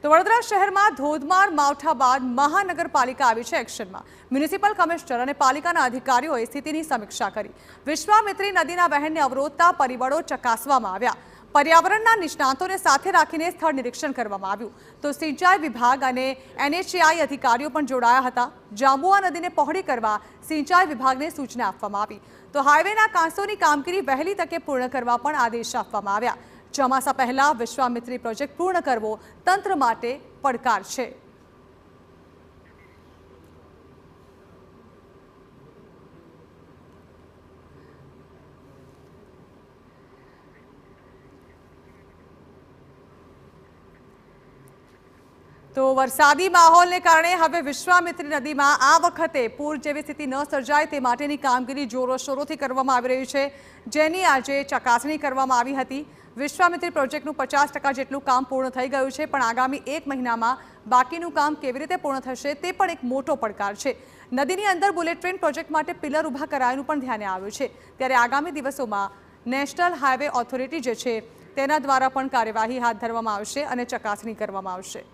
તો વડોદરા શહેરમાં ધોધમાર માવઠા બાદ મહાનગરપાલિકા આવી છે એક્શનમાં। મ્યુનિસિપલ કમિશનર અને પાલિકાના અધિકારીઓએ સ્થિતિની સમીક્ષા કરી। વિશ્વામિત્રી નદીના વહેણને અવરોધતા પરિબળો ચકાસવામાં આવ્યા। पर्यावरणના નિષ્ણાતોને સાથે રાખીને સ્થળ નિરીક્ષણ કરવામાં આવ્યું। તો સિંચાઈ વિભાગ અને એનએચએઆઈ અધિકારીઓ પણ જોડાયા હતા। જાંબુઆ નદીને પહોળી કરવા સિંચાઈ વિભાગને સૂચના આપવામાં આવી। તો હાઈવેના કાંસોની કામગીરી વહેલી તકે પૂર્ણ કરવા પણ આદેશ આપવામાં આવ્યા। ચોમાસા પહેલા વિશ્વામિત્રી પ્રોજેક્ટ પૂર્ણ કરવો તંત્ર માટે પડકાર છે। તો વરસાદી માહોલને કારણે હવે વિશ્વામિત્રી નદીમાં આ વખતે પૂર જેવી સ્થિતિ ન સર્જાય તે માટેની કામગીરી જોરોશોરોથી કરવામાં આવી રહી છે, જેની આજે ચકાસણી કરવામાં આવી હતી। વિશ્વામિત્રી પ્રોજેક્ટનું 50% જેટલું કામ પૂર્ણ થઈ ગયું છે, પણ આગામી 1 મહિનામાં બાકીનું કામ કેવી રીતે પૂર્ણ થશે તે પણ એક મોટો પડકાર છે। નદીની અંદર બુલેટ ટ્રેન પ્રોજેક્ટ માટે પિલર ઊભા કરાયાનું પણ ધ્યાને આવ્યું છે, ત્યારે આગામી દિવસોમાં નેશનલ હાઈવે ઓથોરિટી જે છે તેના દ્વારા પણ કાર્યવાહી હાથ ધરવામાં આવશે અને ચકાસણી કરવામાં આવશે।